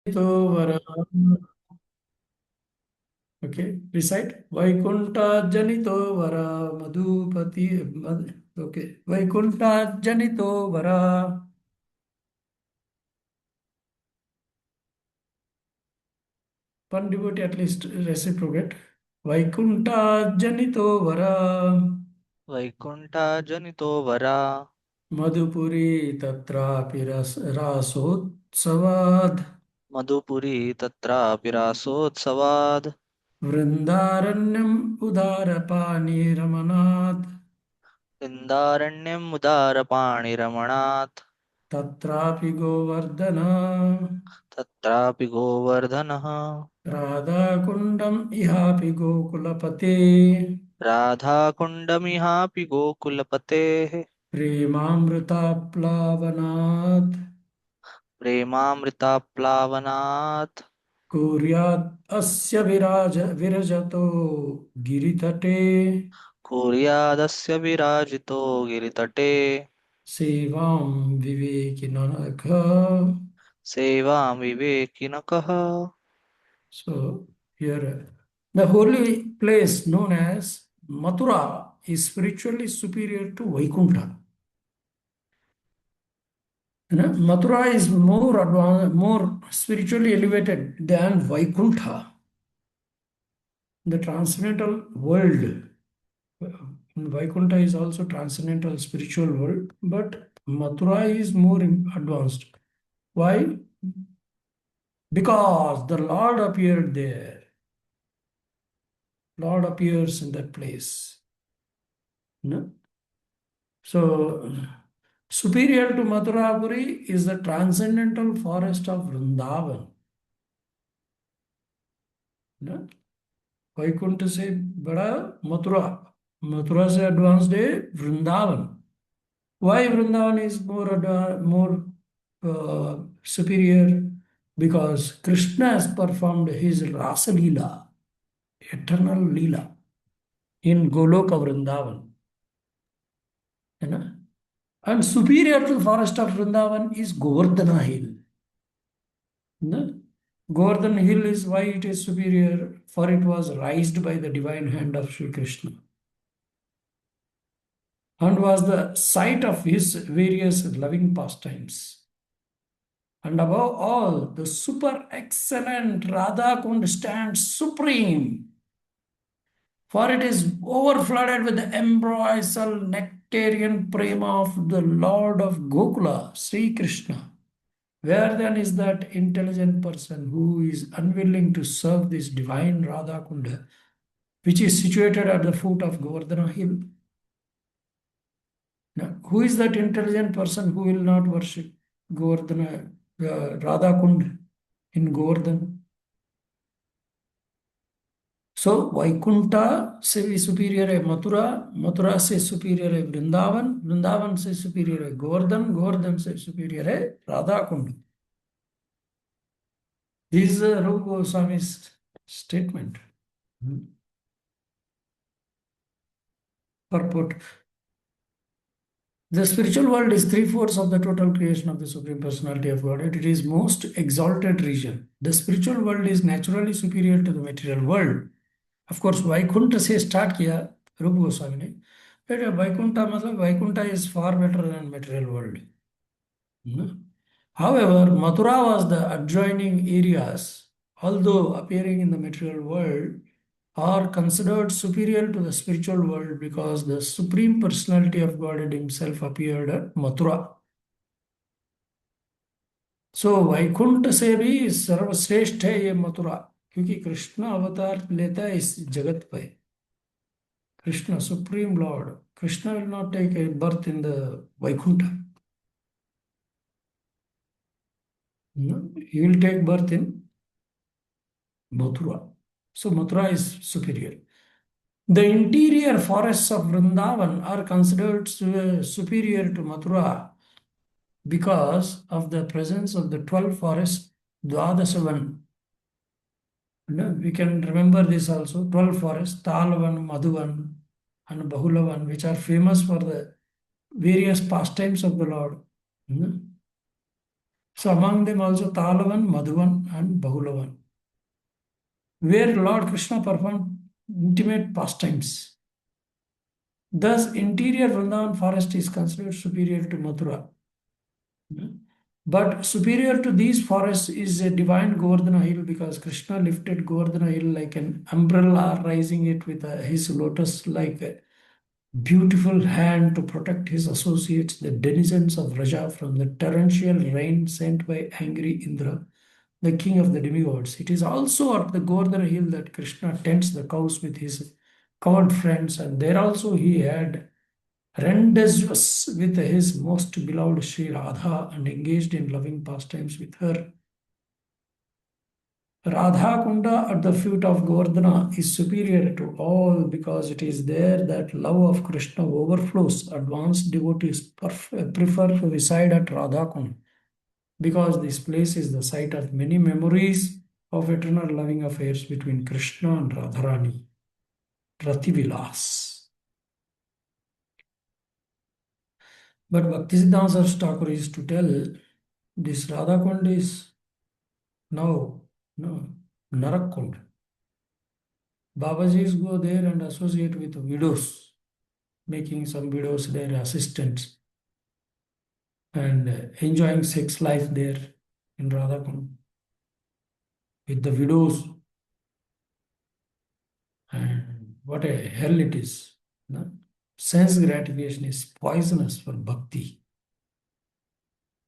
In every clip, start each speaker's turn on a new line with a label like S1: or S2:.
S1: Vara. Okay, recite. Vaikunta Janito Vara Madhupati. Okay, Vaikunta Janito Vara. One devotee at least reciprocate. Vaikunta Janito Vara.
S2: वैकुण्ठाजनितो वरा
S1: Madhupuri Tatrapi Rasotsavad.
S2: Madhupuri तत्राभिरासोत्सवाद्
S1: Vrindaranyam Udarapani Ramanat.
S2: वृन्दारण्यमुदारपाणिरमणात्
S1: Tatrapi Govardhana.
S2: तत्रापि गोवर्धनः
S1: Radha Ihapi Gokulapate.
S2: राधाकुण्डमिहापि गोकुलपतेः
S1: Premamrita
S2: प्रेमामृताप्लावनात्
S1: Kuryat Asya Virajato Giritate.
S2: कुर्यादस्य विराजितो गिरितटे
S1: Sevam Vivekinanakha.
S2: सेवां विवेकिनकः
S1: So here the holy place known as Mathura is spiritually superior to Vaikuntha. Mathura is more advanced, more spiritually elevated than Vaikuntha, the transcendental world. Vaikuntha is also transcendental spiritual world, but Mathura is more advanced. Why? Because the Lord appeared there. Lord appears in that place. No? So, superior to Mathurapuri is the transcendental forest of Vrindavan. No? Vaikuntha से बड़ा मथुरा, मथुरा से advanced है Vrindavan. Why Vrindavan is more superior? Because Krishna has performed his Rasa Leela, eternal Leela, in Goloka Vrindavan. You know? And superior to the forest of Vrindavan is Govardhana Hill. No? Govardhan Hill is why it is superior, for it was raised by the divine hand of Sri Krishna and was the site of his various loving pastimes. And above all, the super excellent Radha Kund stands supreme, for it is overflooded with the ambrosial nectarian prema of the Lord of Gokula, Sri Krishna. Where then is that intelligent person who is unwilling to serve this divine Radha Kunda, which is situated at the foot of Govardhana Hill? Now, who is that intelligent person who will not worship Govardhana, Radha Kund in Govardhan? So, Vaikunta से भी superior है मथुरा, मथुरा से superior है वृंदावन, वृंदावन से superior है गोवर्धन, गोवर्धन से superior है Radha Kund. This is Rupa Goswami's statement. Purport. The spiritual world is three-fourths of the total creation of the Supreme Personality of Godhead. It is most exalted region. The spiritual world is naturally superior to the material world. Of course, Vaikuntha से start किया रूप गोस्वामी ने. But Vaikuntha मतलब Vaikuntha is far better than material world. However, Mathura was the adjoining areas, although appearing in the material world, are considered superior to the spiritual world because the Supreme Personality of Godhead himself appeared at Mathura. So Vaikuntha से भी सर्वश्रेष्ठ है ये मथुरा, क्योंकि कृष्ण अवतार लेता है इस जगत पे. Krishna, Supreme Lord, Krishna will not take a birth in the Vaikuntha. No, he will take birth in Mathura. So Mathura is superior. The interior forests of Vrindavan are considered superior to Mathura because of the presence of the 12 forests, Dwadasavan. We can remember this also, 12 forests, Talavan, Madhuvan, and Bahulavan, which are famous for the various pastimes of the Lord. So among them also Talavan, Madhuvan, and Bahulavan, where Lord Krishna performed intimate pastimes. Thus, interior Vrindavan forest is considered superior to Mathura. But superior to these forests is a divine Govardhana hill, because Krishna lifted Govardhana hill like an umbrella, raising it with his lotus-like beautiful hand to protect his associates, the denizens of Raja, from the torrential rain sent by angry Indra, the king of the demigods. It is also at the Govardhana hill that Krishna tends the cows with his coward friends, and there also he had rendezvous with his most beloved Sri Radha and engaged in loving pastimes with her. Radha Kunda at the feet of Govardhana is superior to all, because it is there that love of Krishna overflows. Advanced devotees prefer to reside at Radha Kunda, because this place is the site of many memories of eternal loving affairs between Krishna and Radharani. Rativilas. But Bhaktisiddhanta Thakur is to tell this Radha Kund is now no, Narak Kund. Babajis go there and associate with widows, making some widows their assistants and enjoying sex life there in Radha Kund with the widows. And what a hell it is. No? Sense gratification is poisonous for bhakti.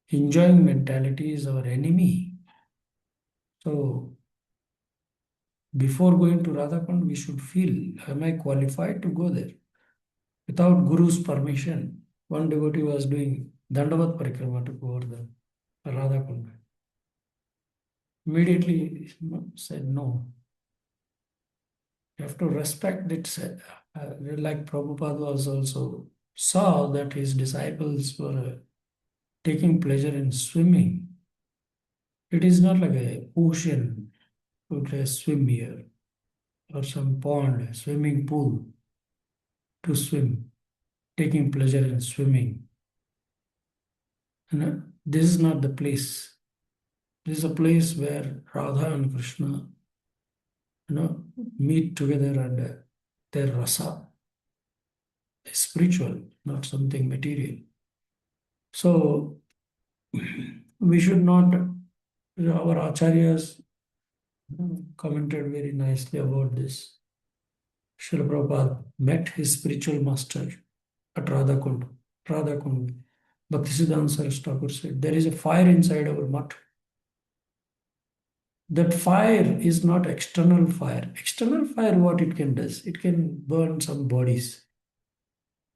S1: Enjoying mentality is our enemy. So, before going to Radhakund, we should feel, am I qualified to go there? Without Guru's permission, one devotee was doing Dandavat Parikrama to go over the Radhakund. Immediately said no. You have to respect it. Like Prabhupada was also saw that his disciples were taking pleasure in swimming. It is not like a ocean, to swim here, or some pond, swimming pool to swim, taking pleasure in swimming. This is not the place. This is a place where Radha and Krishna, meet together, and their rasa is spiritual, not something material. So we should not. Our acharyas commented very nicely about this. Srila Prabhupada met his spiritual master at Radhakund. Radhakund. Bhaktisiddhanta Saraswati Thakur said, there is a fire inside our mutt. That fire is not external fire. External fire, what it can do? It can burn some bodies.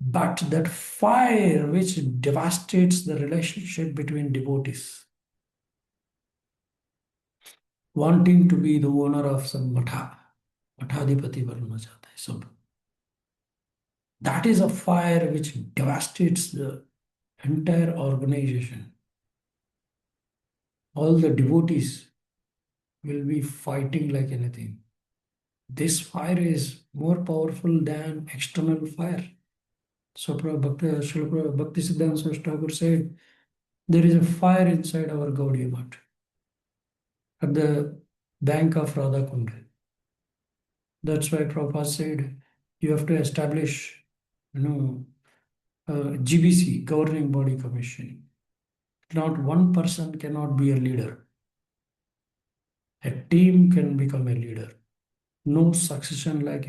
S1: But that fire which devastates the relationship between devotees, wanting to be the owner of some matha, mathadipati varna chahta hai sab. That is a fire which devastates the entire organization. All the devotees will be fighting like anything. This fire is more powerful than external fire. So Srila Bhaktisiddhanta Swami Thakur said, there is a fire inside our Gaudiya Math at the bank of Radhakund. That's why Prabhupada said, you have to establish, GBC, Governing Body Commission. Not one person cannot be a leader. A team can become a leader. No succession like,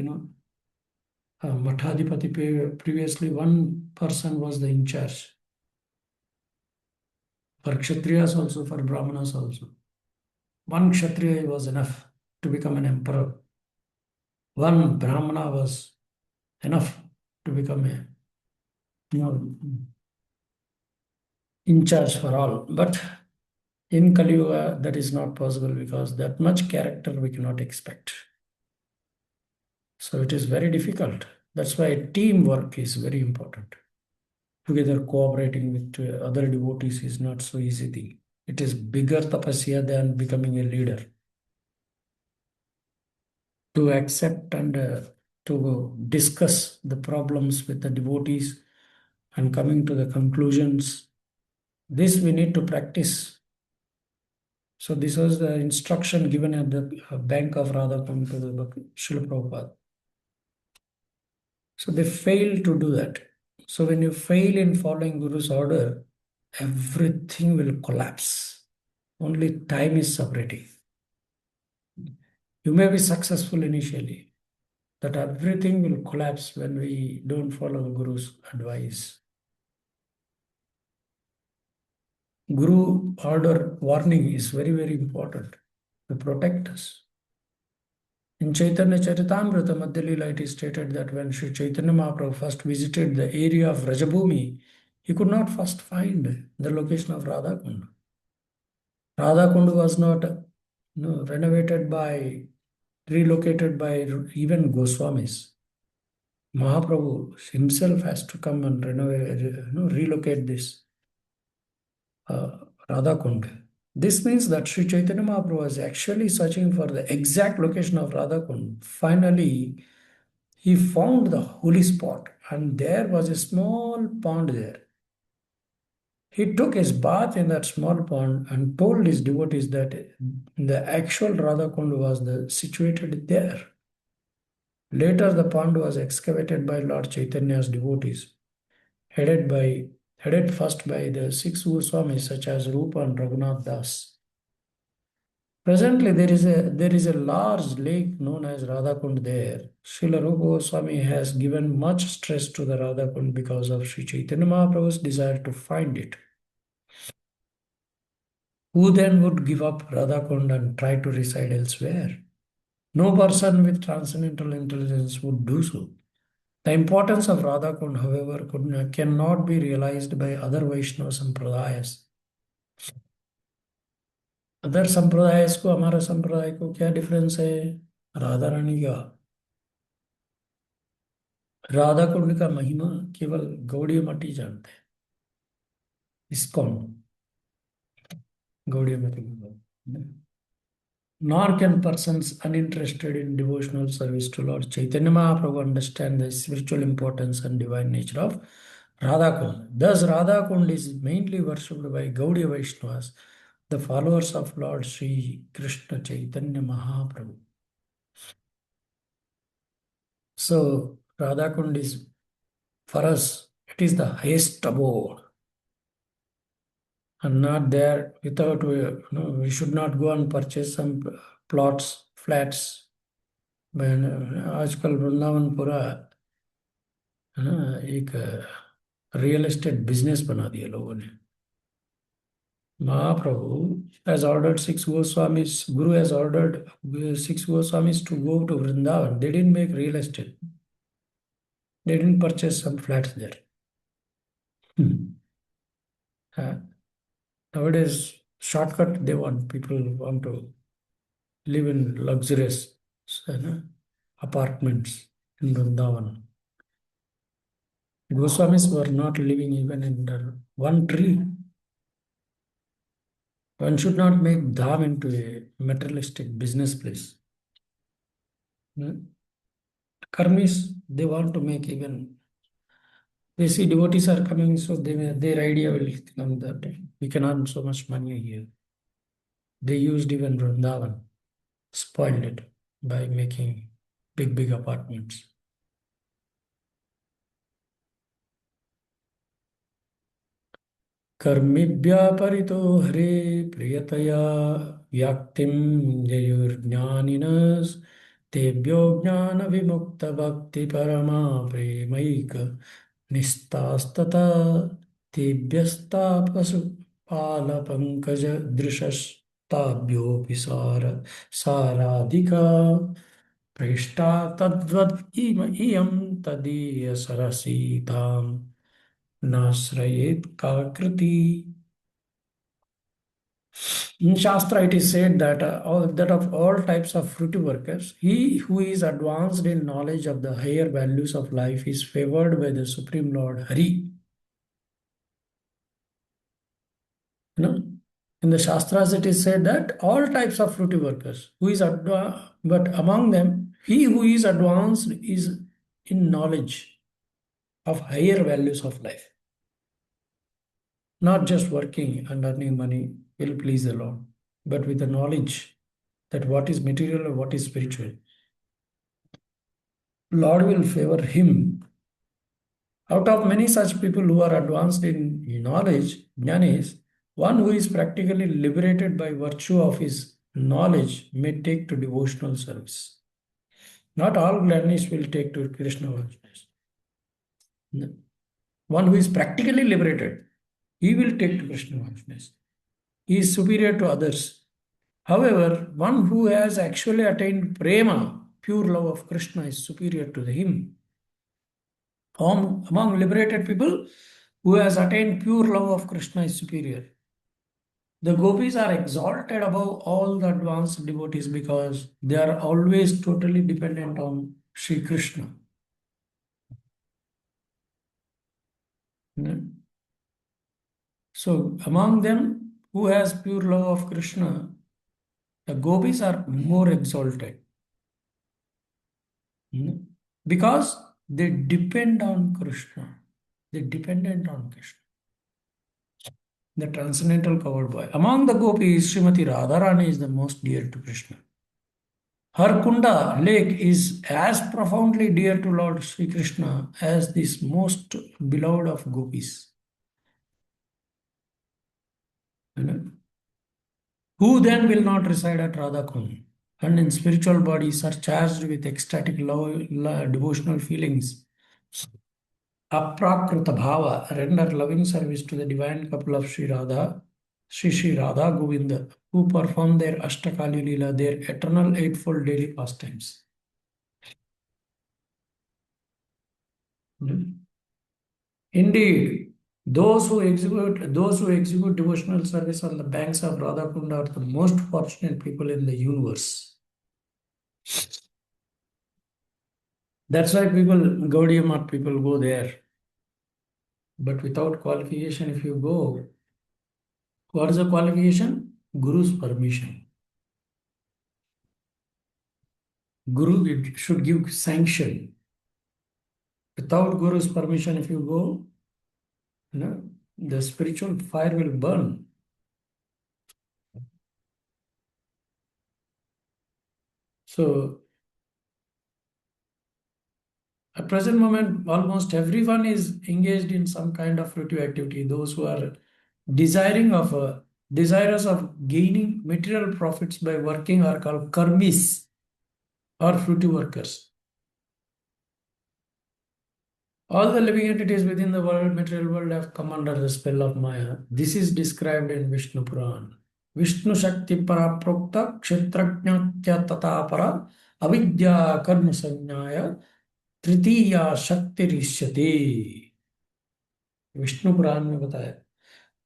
S1: Mathadipati previously, one person was the in charge. For Kshatriyas also, for Brahmanas also. One Kshatriya was enough to become an emperor. One Brahmana was enough to become a, in charge for all. But in Kali Yuga, that is not possible, because that much character we cannot expect. So it is very difficult. That's why teamwork is very important. Together cooperating with other devotees is not so easy thing. It is bigger tapasya than becoming a leader. To accept and to discuss the problems with the devotees and coming to the conclusions, this we need to practice So this was the instruction given at the bank of Radhakund to the Srila Prabhupada. So they failed to do that. So when you fail in following Guru's order, everything will collapse. Only time is separating. You may be successful initially, but everything will collapse when we don't follow the Guru's advice. Guru order warning is very, very important to protect us. In Chaitanya Charitamrita Madhya Leela, it is stated that when Sri Chaitanya Mahaprabhu first visited the area of Rajabhumi, he could not first find the location of Radhakund. Radhakund was not renovated by, relocated by even Goswamis. Mahaprabhu himself has to come and relocate this Radhakund. This means that Sri Chaitanya Mahaprabhu was actually searching for the exact location of Radhakund. Finally, he found the holy spot, and there was a small pond there. He took his bath in that small pond and told his devotees that the actual Radhakund was situated there. Later, the pond was excavated by Lord Chaitanya's devotees, headed first by the six Goswamis such as Rupa and Raghunath Das. Presently, there is a large lake known as Radhakund there. Srila Rupa Goswami has given much stress to the Radhakund because of Sri Chaitanya Mahaprabhu's desire to find it. Who then would give up Radhakund and try to reside elsewhere? No person with transcendental intelligence would do so. The importance of Radhakund, however, cannot be realized by other Vaishnava Sampradayas. Other संप्रदाय को हमारा संप्रदाय को क्या difference है? राधा रानी का, राधा कुंड का महिमा केवल गौड़ीय मठ ही जानते हैं. इस्कॉन गौड़ीय मठ, nor can persons uninterested in devotional service to Lord Chaitanya Mahaprabhu understand the spiritual importance and divine nature of Radha Kund. Thus, Radha Kund is mainly worshipped by Gaudiya Vaishnavas, the followers of Lord Sri Krishna Chaitanya Mahaprabhu. So, Radha Kund is, for us, it is the highest abode. And not there without, we should not go and purchase some plots, flats. आजकल वृंदावन पूरा है ना एक real estate business बना दिया लोगों ने. Mahaprabhu has ordered six Goswamis, Guru has ordered six Goswamis to go to Vrindavan. They didn't make real estate. They didn't purchase some flats there. Nowadays, shortcut they want. People want to live in luxurious apartments in Vrindavan. Goswamis were not living even under one tree. One should not make dham into a materialistic business place. Karmis, they want to make even. They see devotees are coming, so their idea will come that we can earn so much money here. They used even Vrindavan, spoiled it by making big apartments. कर्मिभ्यापरितो हरे प्रियतया व्याक्तिं ययुर्ज्ञानिनस् तेभ्यो ज्ञानविमुक्तभक्तिपरमा प्रेमैक निस्तास्तता तेभ्यस्तापशुपालपङ्कजदृशस्ताभ्योऽपि साराधिका पृष्ठा तद्वद् इयं तदीयसरसीताम् Nasrayet Kakriti. In Shastra, it is said that that of all types of fruity workers, he who is advanced in knowledge of the higher values of life is favored by the Supreme Lord Hari. In the Shastras, it is said that all types of fruity workers, but among them, he who is advanced is in knowledge of higher values of life. Not just working and earning money will please the Lord. but with the knowledge that what is material and what is spiritual. Lord will favor him. Out of many such people who are advanced in knowledge, jnanis, one who is practically liberated by virtue of his knowledge may take to devotional service. Not all jnanis will take to Krishna consciousness. One who is practically liberated, he will take to Krishna consciousness. He is superior to others. However, one who has actually attained prema, pure love of Krishna, is superior to him. Among liberated people, who has attained pure love of Krishna is superior. The gopis are exalted above all the advanced devotees because they are always totally dependent on Sri Krishna. So, among them who has pure love of Krishna, the gopis are more exalted because they depend on Krishna. They dependent on Krishna. The transcendental covered boy. Among the gopis, Srimati Radharani is the most dear to Krishna. Her Kunda lake is as profoundly dear to Lord Sri Krishna as this most beloved of gopis. Who then will not reside at Radha Kund and in spiritual body surcharged with ecstatic love, devotional feelings? Aprakrita bhava, render loving service to the divine couple of Sri Radha, Sri Radha Govinda, who perform their Ashtakali Leela, their eternal eightfold daily pastimes. Indeed, those who execute devotional service on the banks of Radha Kunda are the most fortunate people in the universe. That's why Gaudiya Math people go there. But without qualification, if you go, what is the qualification? Guru's permission. Guru should give sanction. Without Guru's permission, if you go, the spiritual fire will burn. So, at present moment, almost everyone is engaged in some kind of fruitive activity. Those who are desirous of gaining material profits by working are called karmis or fruitive workers. All the living entities within the material world have come under the spell of Maya. This is described in Vishnu Puran. Vishnu Shakti Para Prokta Kshetrajna Tata Para Avidya Karma Sanyaya Tritiya Shakti Rishyate. Vishnu Puran में बताया.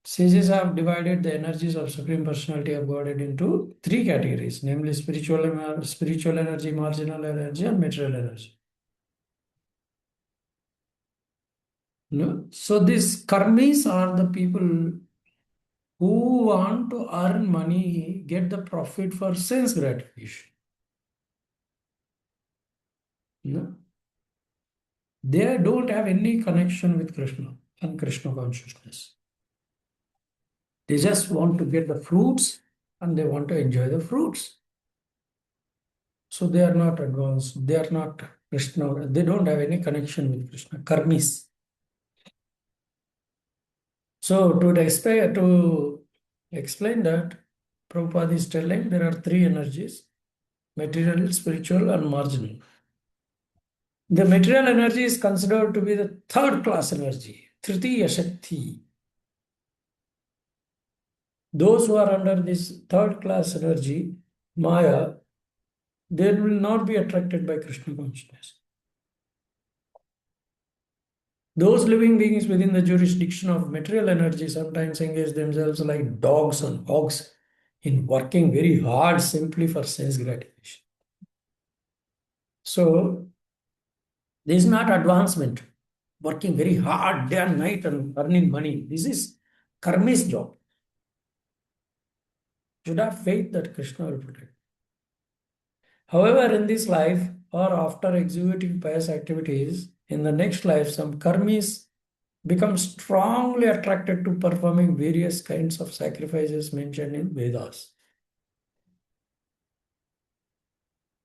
S1: Sages have divided the energies of Supreme Personality of Godhead into three categories, namely spiritual energy, marginal energy, and material energy. No? So these karmis are the people who want to earn money, get the profit for sense gratification. No? They don't have any connection with Krishna and Krishna consciousness. They just want to get the fruits and they want to enjoy the fruits. So they are not advanced. They are not Krishna. They don't have any connection with Krishna. Karmis. So to explain that, Prabhupada is telling there are three energies: material, spiritual, and marginal. The material energy is considered to be the third class energy, Tritiya Shakti. Those who are under this third class energy, Maya, they will not be attracted by Krishna consciousness. Those living beings within the jurisdiction of material energy sometimes engage themselves like dogs and hogs in working very hard simply for sense gratification. So, this is not advancement, working very hard day and night and earning money. This is karmi's job. You should have faith that Krishna will protect. However, in this life or after executing pious activities, in the next life, some karmis become strongly attracted to performing various kinds of sacrifices mentioned in Vedas.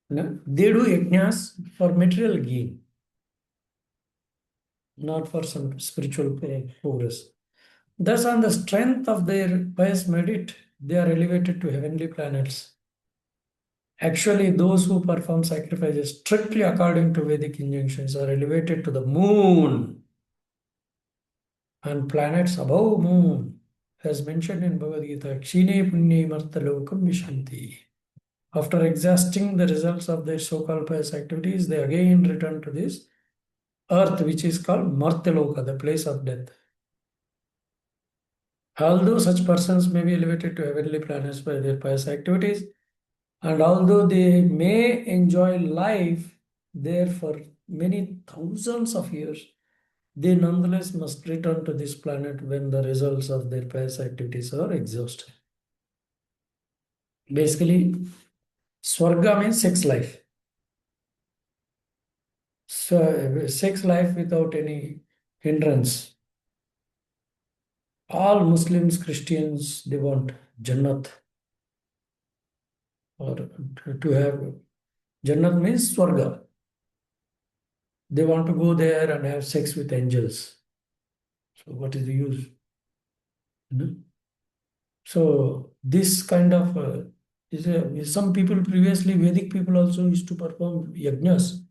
S1: No? They do yajnas for material gain, not for some spiritual progress. Thus, on the strength of their pious merit, they are elevated to heavenly planets. Actually, those who perform sacrifices strictly according to Vedic injunctions are elevated to the moon and planets above moon, as mentioned in Bhagavad Gita, Kshine Punye Martalokam Vishanti. After exhausting the results of their so-called pious activities, they again return to this earth, which is called Martaloka, the place of death. Although such persons may be elevated to heavenly planets by their pious activities, and although they may enjoy life there for many thousands of years, they nonetheless must return to this planet when the results of their pious activities are exhausted. Basically, Swarga means sex life. So, sex life without any hindrance. All Muslims, Christians, they want Jannat, or to have Jannat means Swarga. They want to go there and have sex with angels. So, what is the use? You know? So, this kind of some people previously, Vedic people also used to perform yajnas.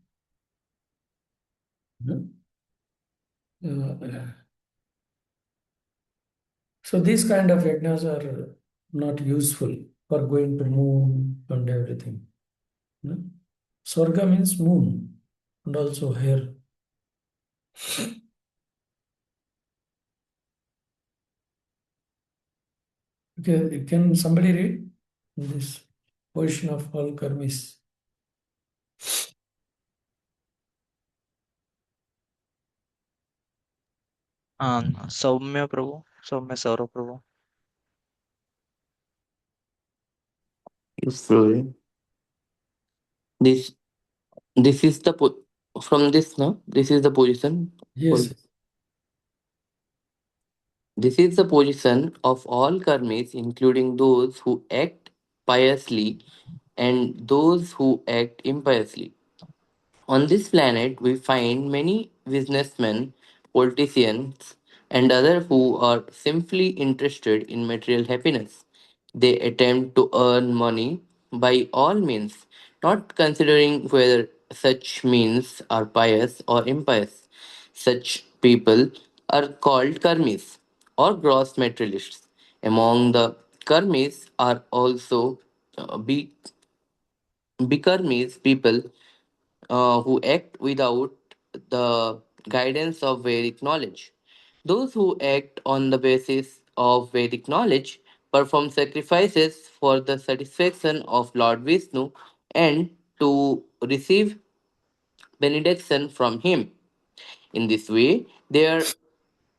S1: You know? So, these kind of yajnas are not useful for going to moon and everything. You know? Swarga means moon and also hair. Okay, can somebody read this portion of all karmis?
S2: Saumya Prabhu, Saumya Saurabh Prabhu.
S3: Yes, Florin. This this is the from this no. This is the position.
S1: Yes.
S3: This is the position of all karmis, including those who act piously and those who act impiously. On this planet, we find many businessmen, politicians, and others who are simply interested in material happiness. They attempt to earn money by all means, not considering whether such means are pious or impious. Such people are called karmis or gross materialists. Among the karmis are also bikarmis, people who act without the guidance of Vedic knowledge. Those who act on the basis of Vedic knowledge perform sacrifices for the satisfaction of Lord Vishnu and to receive benediction from him. In this way, they are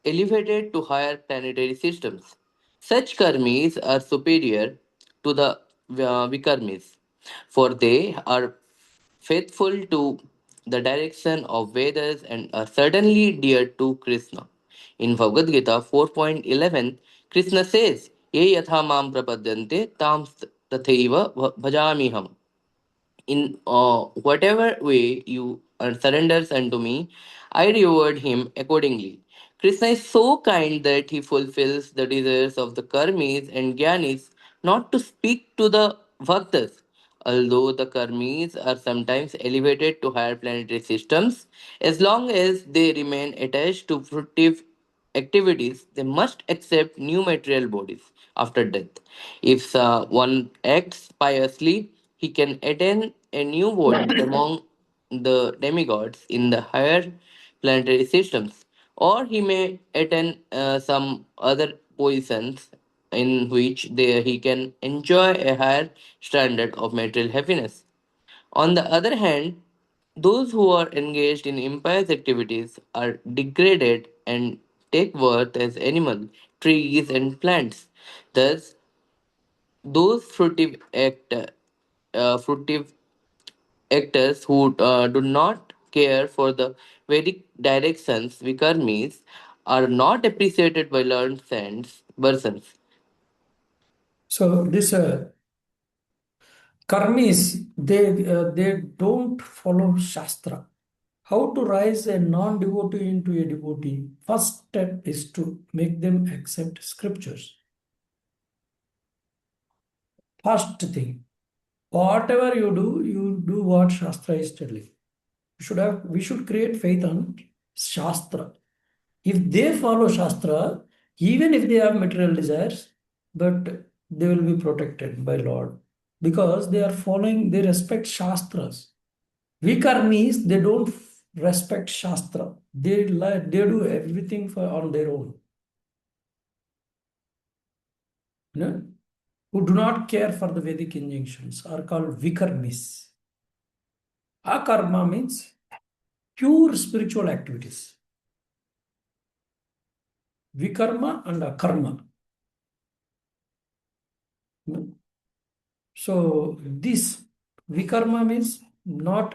S3: elevated to higher planetary systems. Such karmis are superior to the vikarmis, for they are faithful to the direction of Vedas and are certainly dear to Krishna. In Bhagavad Gita 4.11, Krishna says, Ye yatha mam prapadyante tam tathaiva bhajamiham. In whatever way you surrenders unto me, I reward him accordingly. Krishna is so kind that he fulfills the desires of the karmis and jnanis, not to speak to the bhaktas. Although the karmis are sometimes elevated to higher planetary systems, as long as they remain attached to fruitive activities, they must accept new material bodies after death. If one acts piously, he can attain a new body among the demigods in the higher planetary systems, or he may attain some other positions in which he can enjoy a higher standard of material happiness. On the other hand, those who are engaged in impious activities are degraded and take birth as animals, trees, and plants. Thus, those fruitive actors who do not care for the Vedic directions, vikarmis, are not appreciated by learned saints, persons.
S1: So this Karmis, they don't follow Shastra. How to raise a non-devotee into a devotee? First step is to make them accept scriptures. First thing, whatever you do what Shastra is telling. We should create faith on Shastra. If they follow Shastra, even if they have material desires, but they will be protected by Lord because they are following, they respect Shastras. Vikarmis, they don't respect Shastra. They do everything on their own. You know? Who do not care for the Vedic injunctions are called Vikarmis. Akarma means pure spiritual activities. Vikarma and akarma. So this vikarma means not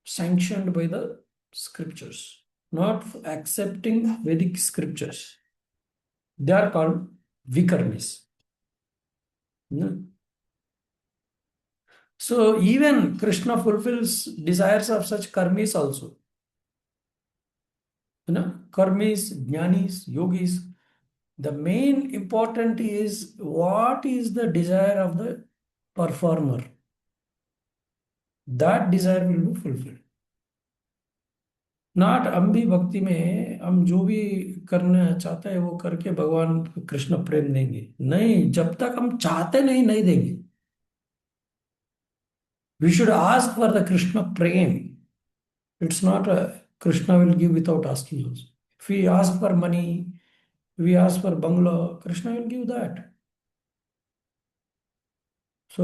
S1: sanctioned by the scriptures, not accepting Vedic scriptures. They are called vikarmis. So even Krishna fulfills desires of such karmis also. Karmis, jnanis, yogis. The main important is what is the desire of the performer. That desire will be fulfilled. Not हम भी भक्ति में हम जो भी करना चाहते हैं वो करके भगवान कृष्ण प्रेम देंगे नहीं जब तक हम चाहते नहीं नहीं देंगे we should ask for the Krishna Prem it's not Krishna will give without asking if we ask for money we ask for bungalow Krishna will give that so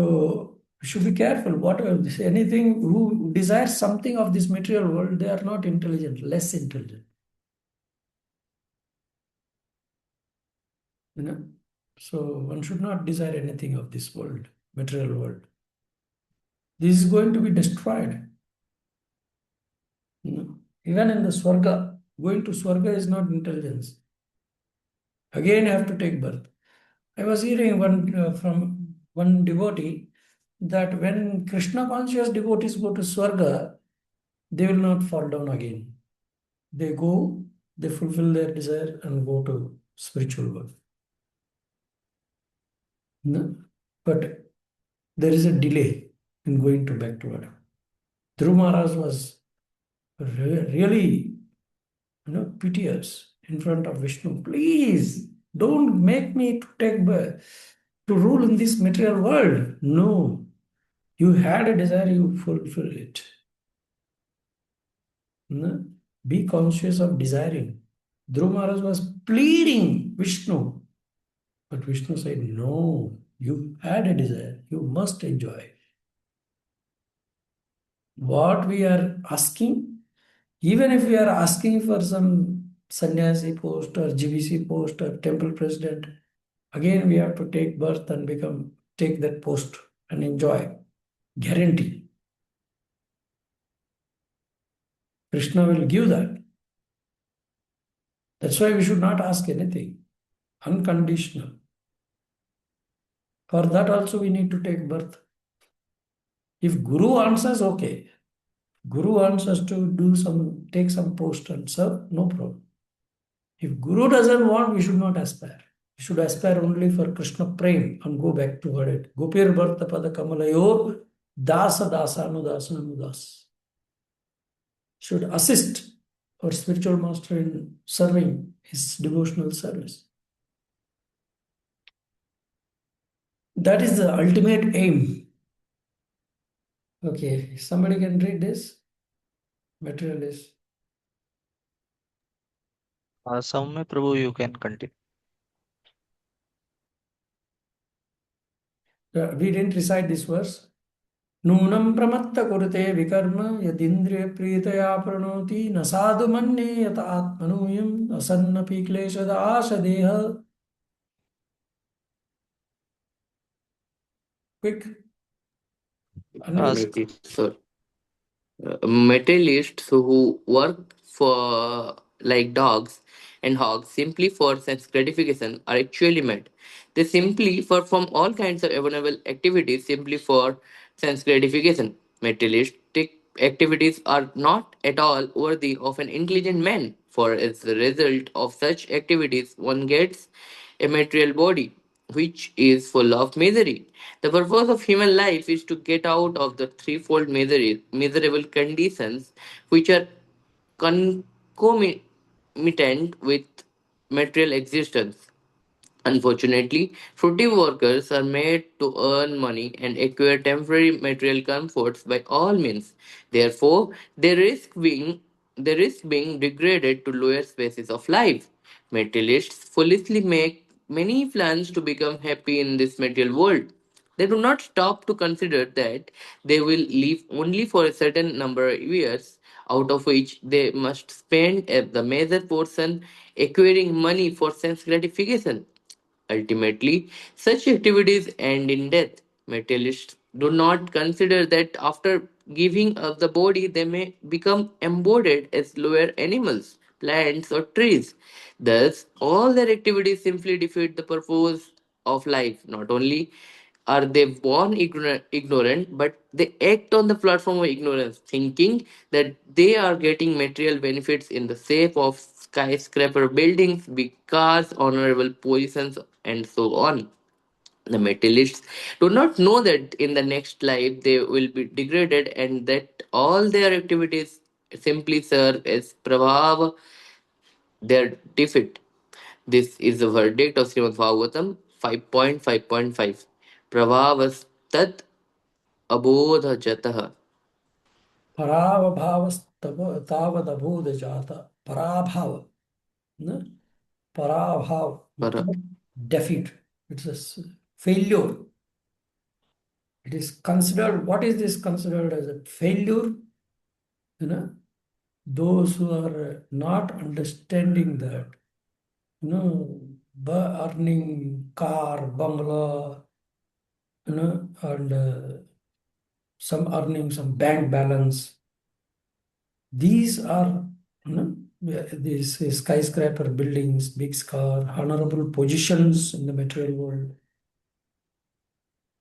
S1: we should be careful whatever this anything who desires something of this material world they are not intelligent less intelligent. So one should not desire anything of this world, material world. This is going to be destroyed. Even in the Swarga, going to Swarga is not intelligence. Again, you have to take birth. I was hearing from one devotee that when Krishna conscious devotees go to Swarga, they will not fall down again. They go, they fulfill their desire and go to spiritual world. But there is a delay in going to back to Vada. Dhruv Maharaj was really, piteous in front of Vishnu. Please don't make me to take birth to rule in this material world. No, you had a desire, you fulfill it. Be conscious of desiring. Dhruv Maharaj was pleading Vishnu, but Vishnu said, no, you had a desire, you must enjoy. What we are asking, even if we are asking for some sannyasi post or GBC post or temple president, again we have to take birth and take that post and enjoy. Guarantee. Krishna will give that. That's why we should not ask anything. Unconditional. For that also we need to take birth. If Guru wants us, okay. Guru wants us to take some post and serve, no problem. If Guru doesn't want, we should not aspire. We should aspire only for Krishna Prem and go back toward it. Gopir Bharta Pada Kamalayor Dasa Dasa Anudasa Anudas. Should assist our spiritual master in serving his devotional service. That is the ultimate aim. Okay, somebody can read this. Materialist.
S2: Soumya Prabhu, you can continue.
S1: We didn't recite this verse. Nunam pramatta kurte vikarma yadindriya priyataya pranoti nasadu manne yata atmanuyam asannapi kleshada ashadeha. Quick.
S3: Sir. Materialists who work for like dogs and hogs simply for sense gratification are actually mad. They simply perform all kinds of abominable activities simply for sense gratification. Materialistic activities are not at all worthy of an intelligent man, for as the result of such activities, one gets a material body which is full of misery. The purpose of human life is to get out of the threefold miserable conditions which are concomitant with material existence. Unfortunately, fruitive workers are made to earn money and acquire temporary material comforts by all means. Therefore, they risk being degraded to lower spaces of life. Materialists foolishly make many plans to become happy in this material world. They do not stop to consider that they will live only for a certain number of years, out of which they must spend the major portion acquiring money for sense gratification. Ultimately, such activities end in death. Materialists do not consider that after giving up the body, they may become embodied as lower animals, plants, or trees. Thus, all their activities simply defeat the purpose of life. Not only are they born ignorant, but they act on the platform of ignorance, thinking that they are getting material benefits in the shape of skyscraper buildings, big cars, honorable positions, and so on. The materialists do not know that in the next life they will be degraded and that all their activities simply serve as prabhav, their defeat. This is the verdict of Srimad Bhagavatam 5.5.5. Prabhavastat abodhajatah.
S1: Paravabhavastavad Parabhav. No? Parabhav.
S3: Para-
S1: Defeat. It's a failure. It is considered, what is this considered as a failure? You know, those who are not understanding that, earning car, bungalow, and some earning some bank balance. These are, these skyscraper buildings, big car, honorable positions in the material world.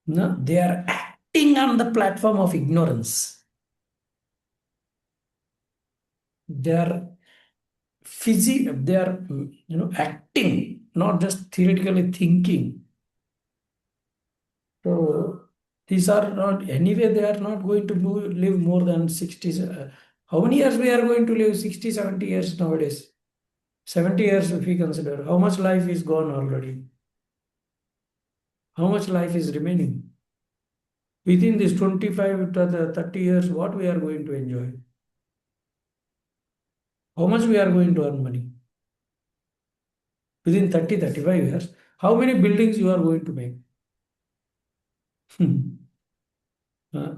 S1: They are acting on the platform of ignorance. They are they are acting, not just theoretically thinking. So these are not, anyway, they are not going to live more than 60. How many years we are going to live? 60, 70 years nowadays. 70 years if we consider. How much life is gone already? How much life is remaining? Within this 25 to the 30 years, what we are going to enjoy? How much we are going to earn money? Within 30, 35 years, how many buildings you are going to make? Uh,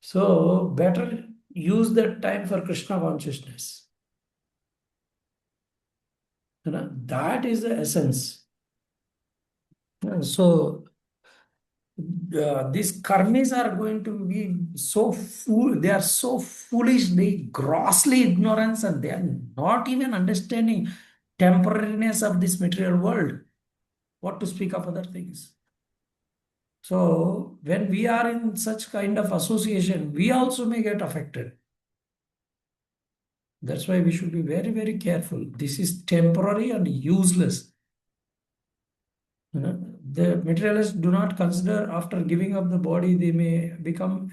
S1: So better use that time for Krishna consciousness. That is the essence. So these karmis are going to be so fool. They are so foolish. They grossly ignorance, and they are not even understanding temporariness of this material world. What to speak of other things? So when we are in such kind of association, we also may get affected. That's why we should be very, very careful. This is temporary and useless. The materialists do not consider after giving up the body, they may become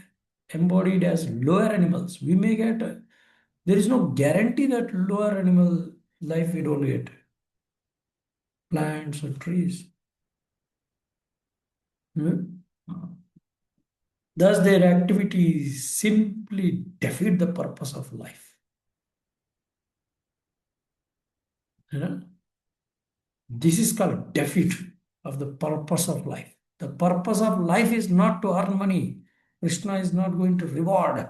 S1: embodied as lower animals. We may get, there is no guarantee that lower animal life we don't get. Plants or trees. Thus, their activities simply defeat the purpose of life. This is called defeat of the purpose of life. The purpose of life is not to earn money. Krishna is not going to reward.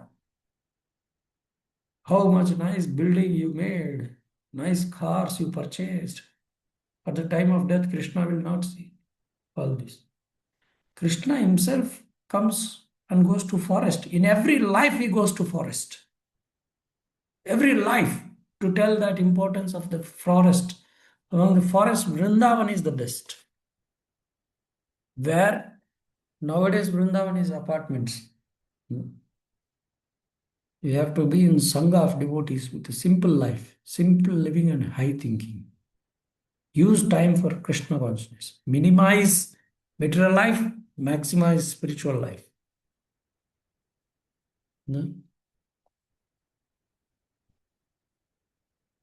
S1: How much nice building you made, nice cars you purchased. At the time of death, Krishna will not see all this. Krishna himself comes and goes to forest. In every life, he goes to forest. Every life, to tell that importance of the forest. Among the forests, Vrindavan is the best. Where nowadays Vrindavan is apartments. You have to be in Sangha of devotees with a simple life, simple living and high thinking. Use time for Krishna consciousness. Minimize material life, maximize spiritual life.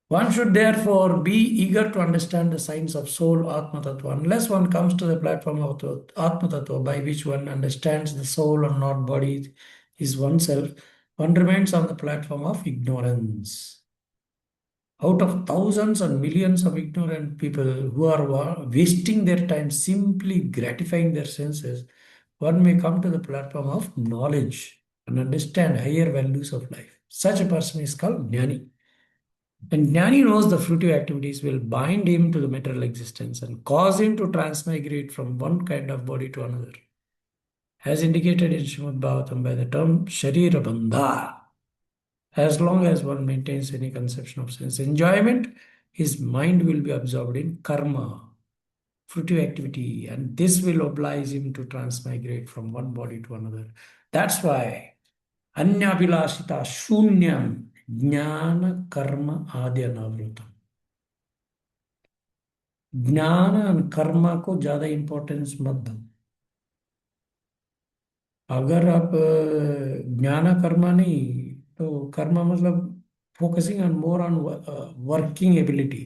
S1: One should therefore be eager to understand the science of soul, Atma Tattva. Unless one comes to the platform of the Atma Tattva, by which one understands the soul and not body is oneself, one remains on the platform of ignorance. Out of thousands and millions of ignorant people who are wasting their time simply gratifying their senses, one may come to the platform of knowledge and understand higher values of life. Such a person is called Jnani. When Jnani knows the fruitive activities will bind him to the material existence and cause him to transmigrate from one kind of body to another. As indicated in Srimad Bhagavatam by the term Sharira Bandha, as long as one maintains any conception of sense enjoyment, his mind will be absorbed in karma, fruitive activity, and this will oblige him to transmigrate from one body to another. That's why Anyabhilashita Shunyam Jnana Karma Adi Anavrutam. ज्ञान और कर्म को ज्यादा importance मत दो. अगर आप ज्ञान कर्म नहीं तो कर्म मतलब focusing on more on working ability.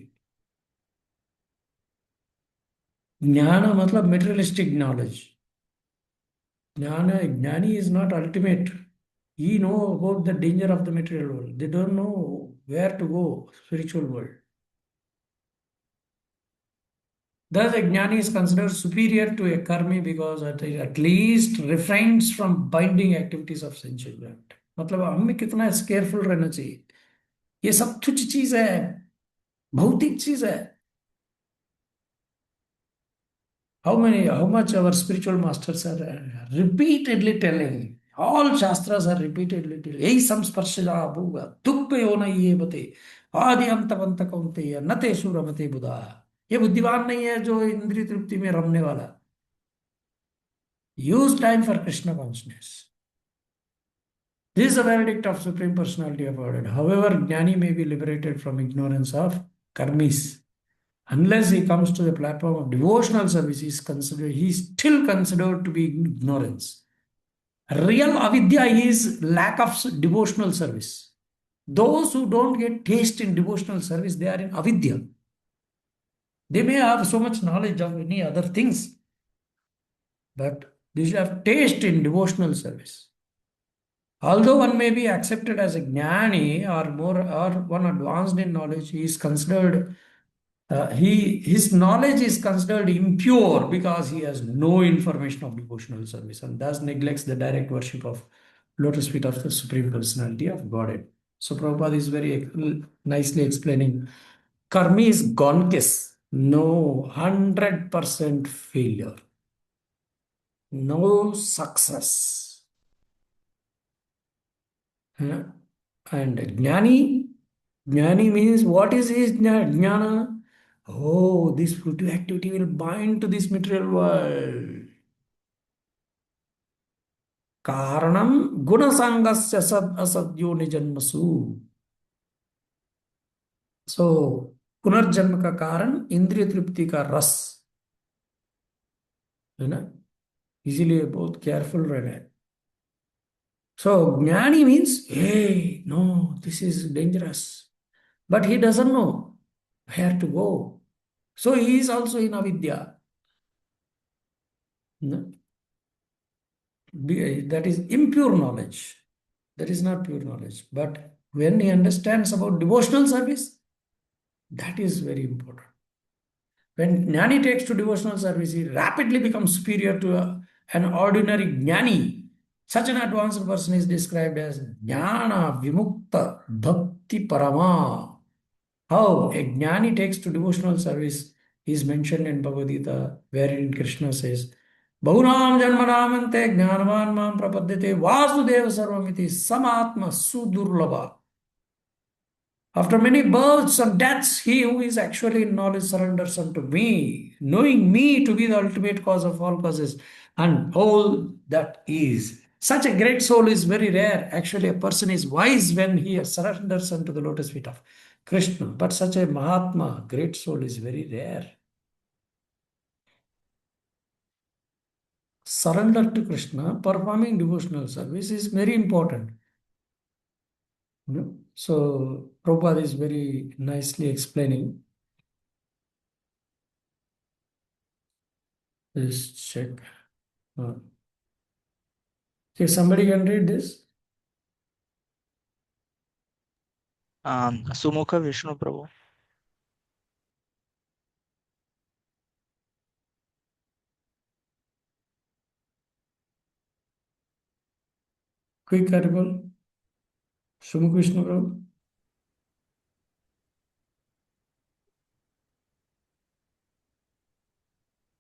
S1: ज्ञान मतलब मेटेरियलिस्टिक नॉलेज. ज्ञानी is not ultimate. He know about the danger of the material world. They don't know where to go, spiritual world. Thus, a jnani is considered superior to a karmi because it at least refrains from binding activities of sensual grant. मतलब हमें कितना careful रहना चाहिए. ये सब तुच्छ चीज है, भौतिक चीज है. How much our spiritual masters are repeatedly telling. All shastras are repeatedly telling. यही संस्पर्शजा भूगा दुःख योना ये बते आदि अंतवंत कौन्तेय नते शूरमते बुधा. ये बुद्धिमान नहीं है जो इंद्रिय तृप्ति में रमने वाला. Use time for Krishna consciousness. This is a verdict of Supreme Personality of Godhead. However, Jnani may be liberated from ignorance of karmis. Unless he comes to the platform of devotional service, he is still considered to be ignorance. Real avidya is lack of devotional service. Those who don't get taste in devotional service, they are in avidya. They may have so much knowledge of any other things, but they should have taste in devotional service. Although one may be accepted as a jnani or one advanced in knowledge, he is considered his knowledge is considered impure because he has no information of devotional service and thus neglects the direct worship of lotus feet of the Supreme Personality of Godhead. So Prabhupada is very nicely explaining karmi is gone case. No 100% failure. No success. And jnani means what is his jnana? Oh, this fruitive activity will bind to this material world. Karanam gunasangasya sad asadyo nijanmasu. So, पुनर्जन्म का कारण इंद्रिय तृप्ति का रस है ना. इसीलिए बहुत केयरफुल रहना है. So, ज्ञानी means, hey, no, this is dangerous. But he doesn't know where to go. So, he is also in avidya. No? That is impure knowledge. That is not pure knowledge. But when he understands about devotional service, that is very important. When jnani takes to devotional service, he rapidly becomes superior to an ordinary jnani. Such an advanced person is described as jnana vimukta bhakti parama. How a jnani takes to devotional service is mentioned in Bhagavad Gita, wherein Krishna says, Bahunam janmanamante jnanavan mam prapadyate vasudeva sarvamiti samatma sudurlabha. After many births and deaths, he who is actually in knowledge surrenders unto me, knowing me to be the ultimate cause of all causes and all that is. Such a great soul is very rare. Actually, a person is wise when he surrenders unto the lotus feet of Krishna. But such a Mahatma, great soul, is very rare. Surrender to Krishna, performing devotional service is very important. So, Prabhupada is very nicely explaining. Let's check. Okay, somebody can read this.
S2: Sumukha Vishnu Prabhu.
S1: Quick, Haribol. Sumukh Vishnu Prabhu.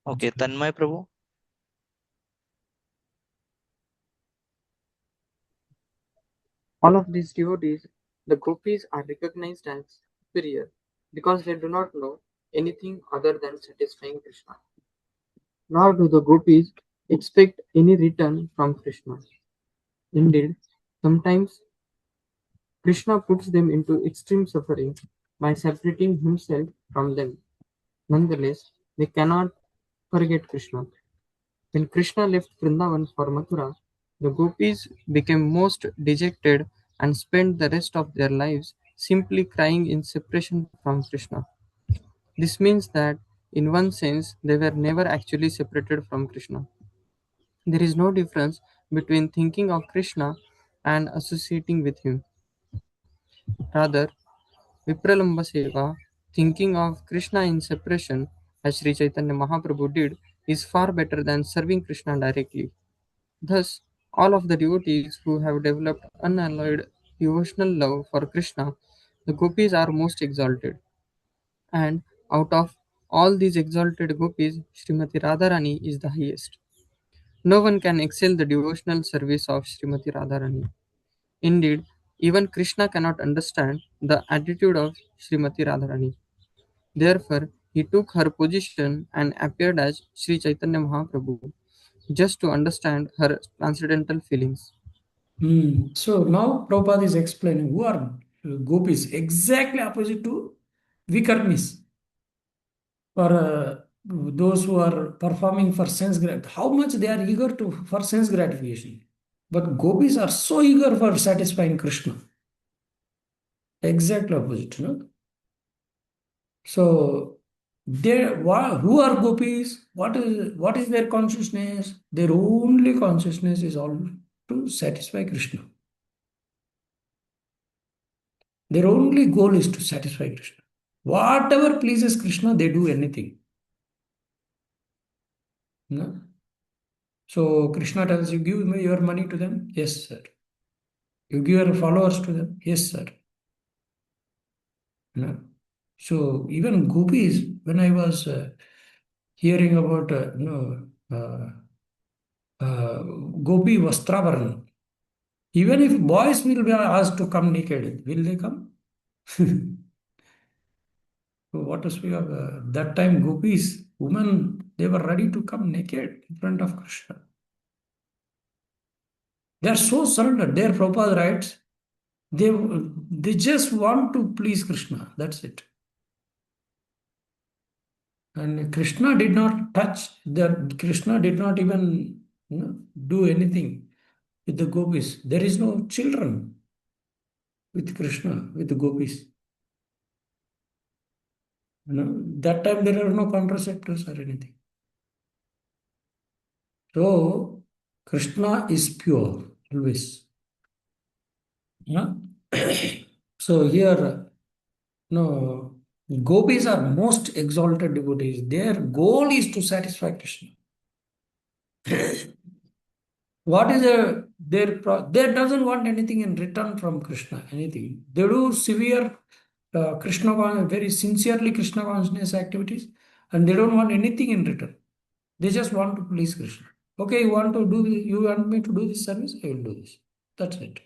S2: Okay, Tanmay Prabhu.
S4: All of these devotees, the gopis, are recognized as superior because they do not know anything other than satisfying Krishna. Nor do the gopis expect any return from Krishna. Indeed, sometimes Krishna puts them into extreme suffering by separating himself from them. Nonetheless, they cannot forget Krishna. When Krishna left Vrindavan for Mathura, the gopis became most dejected and spent the rest of their lives simply crying in separation from Krishna. This means that, in one sense, they were never actually separated from Krishna. There is no difference between thinking of Krishna and associating with him. Rather, Vipralambha thinking of Krishna in separation, as Sri Chaitanya Mahaprabhu did, is far better than serving Krishna directly. Thus, all of the devotees who have developed unalloyed devotional love for Krishna, the gopis are most exalted. And out of all these exalted gopis, Srimati Radharani is the highest. No one can excel the devotional service of Srimati Radharani. Indeed, even Krishna cannot understand the attitude of Srimati Radharani. Therefore, he took her position and appeared as Sri Chaitanya Mahaprabhu just to understand her transcendental feelings.
S1: So now Prabhupada is explaining who are gopis, exactly opposite to vikarmis, or those who are performing for sense how much they are eager to for sense gratification. But gopis are so eager for satisfying Krishna. Exactly opposite, no? So who are gopis? What is their consciousness? Their only consciousness is all to satisfy Krishna. Their only goal is to satisfy Krishna. Whatever pleases Krishna, they do anything. No? So Krishna tells you, give me your money to them. Yes, sir. You give your followers to them. Yes, sir. No? So even gopis, when I was hearing about gopi vastravarna, even if boys will be asked to come naked, will they come? So what to speak of that time gopis, women, they were ready to come naked in front of Krishna. They are so surrendered. Their Prabhupada writes, they just want to please Krishna. That's it. And Krishna did not touch that. Krishna did not even do anything with the gopis. There is no children with Krishna, with the gopis. That time there are no contraceptives or anything. So Krishna is pure always. Yeah. So here, no, gopis are most exalted devotees. Their goal is to satisfy Krishna. What is they doesn't want anything in return from Krishna, anything. They do severe very sincerely Krishna consciousness activities, and they don't want anything in return. They just want to please Krishna. Okay, you want me to do this service? I will do this. That's it.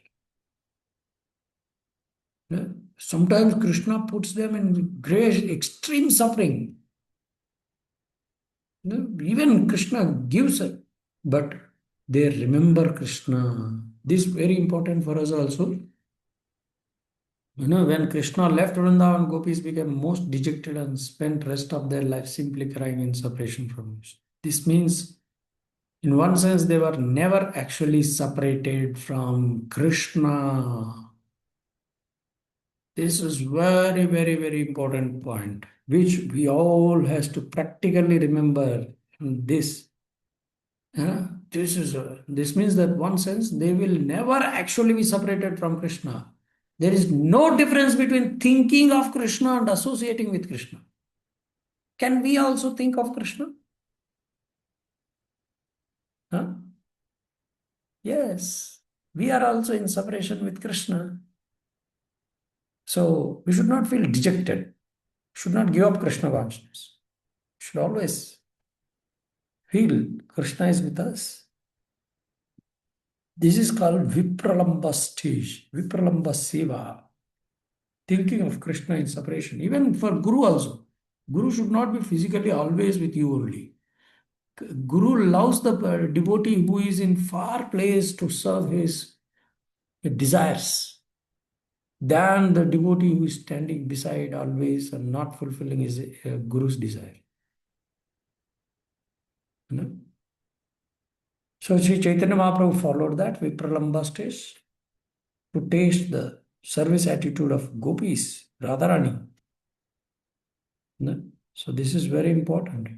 S1: Yeah. Sometimes Krishna puts them in great extreme suffering. Even Krishna gives it, but they remember Krishna. This is very important for us also. When Krishna left Vrindavan, gopis became most dejected and spent rest of their life simply crying in separation from Krishna. This means, in one sense, they were never actually separated from Krishna. This is very, very, very important point, which we all has to practically remember. This. This means that one sense they will never actually be separated from Krishna. There is no difference between thinking of Krishna and associating with Krishna. Can we also think of Krishna? Huh? Yes, we are also in separation with Krishna. So we should not feel dejected, should not give up Krishna consciousness. Should always feel Krishna is with us. This is called Vipralamba stage, Vipralamba Seva. Thinking of Krishna in separation. Even for Guru also. Guru should not be physically always with you only. Guru loves the devotee who is in far place to serve his desires than the devotee who is standing beside always and not fulfilling his Guru's desire. So Sri Chaitanya Mahaprabhu followed that Vipralamba stage to taste the service attitude of gopis, Radharani. So this is very important.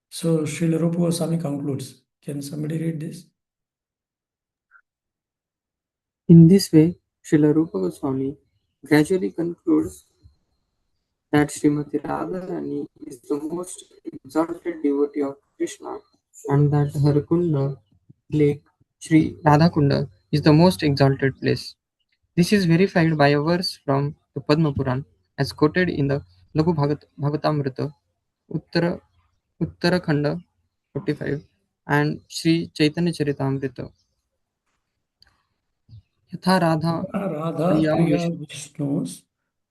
S1: So Srila Rupa Goswami concludes. Can somebody read this?
S4: In this way, Srila Rupa Goswami gradually concludes that Srimati Radharani is the most exalted devotee of Krishna and that her Kunda, lake Sri Radhakunda, is the most exalted place. This is verified by a verse from the Padma Puran as quoted in the Laghu Bhagavatamrita, Uttarakhanda 45 and Sri Chaitanya Charitamrita. Yatha Radha
S1: Radha
S4: Priya
S1: Priya
S4: Vishnu
S1: Vishnus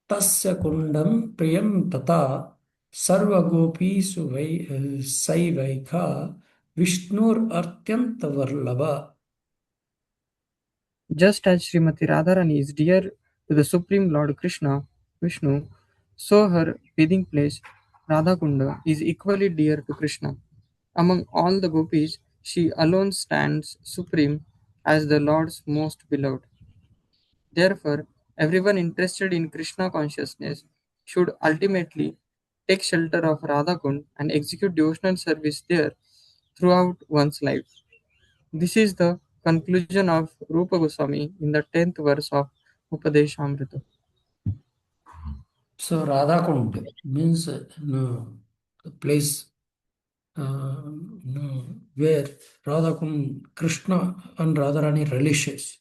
S1: Tasya Kundam Priyam Tata Sarva Gopisu Saivaika Vishnur Artyanta Varlava.
S4: Just as Srimati Radharani is dear to the Supreme Lord Krishna, Vishnu, so her bathing place, Radhakunda, is equally dear to Krishna. Among all the gopis, she alone stands supreme as the Lord's most beloved. Therefore, everyone interested in Krishna consciousness should ultimately take shelter of Radhakund and execute devotional service there throughout one's life. This is the conclusion of Rupa Goswami in the 10th verse of Upadeshamrita.
S1: So Radha Kund means the place where Radha Kund, Krishna and Radharani relishes.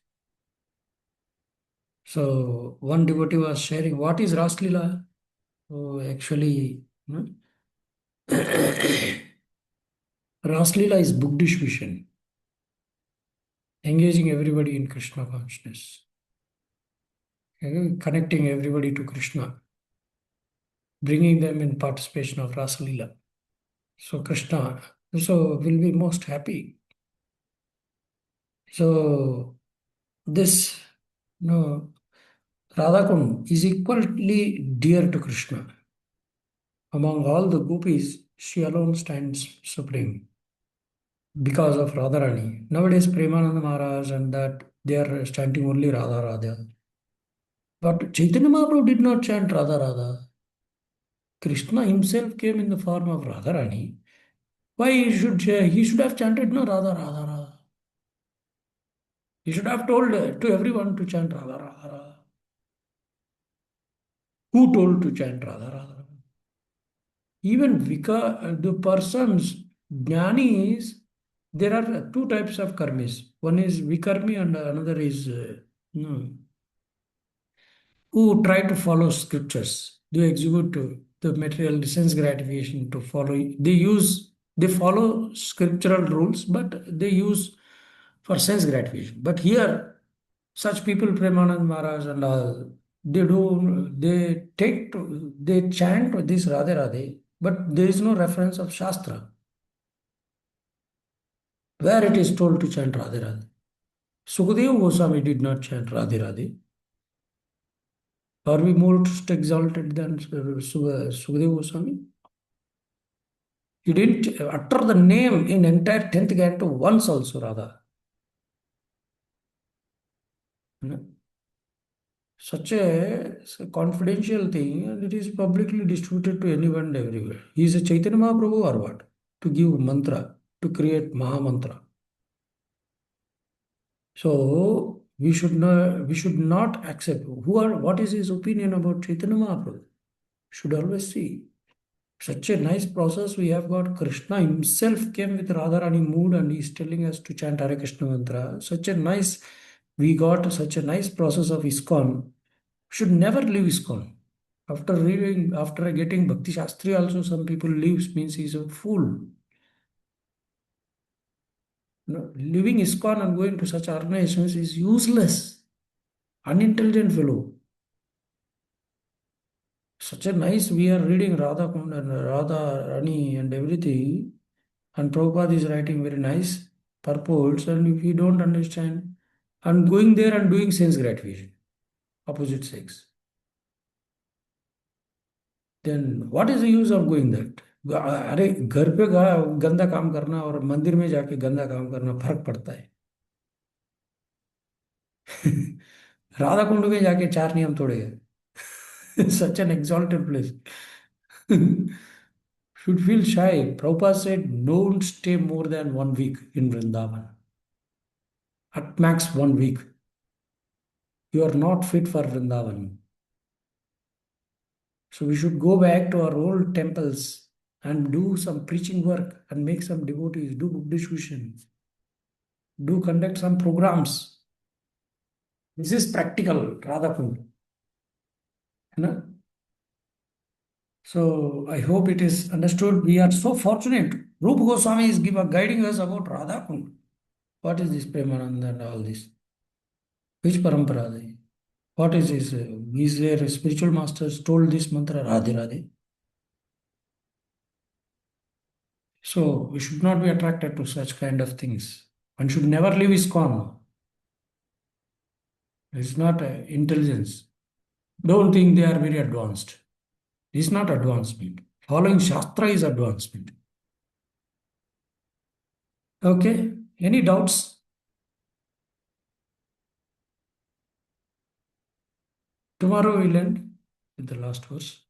S1: So one devotee was sharing, what is Raslila? So actually, Raslila is Buddhist vision, engaging everybody in Krishna consciousness, connecting everybody to Krishna, bringing them in participation of Raslila. So Krishna will be most happy. So this Radhakund is equally dear to Krishna. Among all the gopis, she alone stands supreme because of Radharani. Nowadays, Premananda Maharaj and that they are chanting only Radha Radha. But Chaitanya Mahaprabhu did not chant Radha Radha. Krishna himself came in the form of Radharani. Why he should have chanted no Radha Radha Radha? He should have told to everyone to chant Radha Radha Radha. Who told to chant Radha Radha? Even the persons, jnanis, there are two types of karmis. One is vikarmi and another is who try to follow scriptures. They exhibit the material sense gratification to follow. They follow scriptural rules, but they use for sense gratification. But here, such people, Premanand Maharaj and all, they chant this Radhe Radhe, but there is no reference of Shastra. where it is told to chant Radhe Radhe. Sukadeva Goswami did not chant Radhe Radhe. Are we more exalted than Sukadeva Goswami? He didn't utter the name in entire 10th canto once also, Radha. Such a confidential thing, and it is publicly distributed to anyone and everywhere. He is a Chaitanya Mahaprabhu or what? To give mantra, to create Maha Mantra. So we should not accept what is his opinion about Chaitanya Mahaprabhu. Should always see. Such a nice process we have got. Krishna himself came with Radharani mood and he's telling us to chant Hare Krishna mantra. We got such a nice process of ISKCON. Should never leave ISKCON. After getting Bhakti Shastri also, some people leaves means he's a fool. No, leaving ISKCON and going to such organizations is useless. Unintelligent fellow. Such a nice, we are reading Radha Kund and Radha Rani and everything, and Prabhupada is writing very nice purports, and if you don't understand, and going there and doing sense gratification, opposite sex, then what is the use of going that? अरे घर पे गंदा काम करना और मंदिर में जाके गंदा काम करना फर्क पड़ता है. राधा कुंड में जाके 4 नियम तोड़े गए. Such an exalted place. Should feel shy. Prabhupada said, don't stay more than 1 week in Vrindavan. At max 1 week. You are not fit for Vrindavan. So we should go back to our old temples and do some preaching work and make some devotees, do book distribution, do conduct some programs. This is practical, Radhakund. So I hope it is understood. We are so fortunate. Rupa Goswami is guiding us about Radhakund. What is this Premananda and all this? Which parampara? What is this? Is there spiritual masters told this mantra Radhe Radhe? So we should not be attracted to such kind of things. One should never leave ISKCON. It's not intelligence. Don't think they are very advanced. It's not advancement. Following Shastra is advancement. Okay, any doubts? Tomorrow we'll end with the last verse.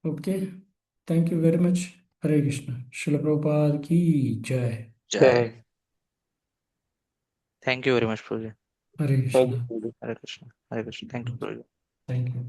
S1: Okay, thank you very much. Hare Krishna. Srila Prabhupada ki jai.
S2: Jai. Thank you very much, Prabhuji.
S1: Hare Krishna.
S2: Hare Krishna. Hare Krishna. Thank you, Prabhuji.
S1: Thank you.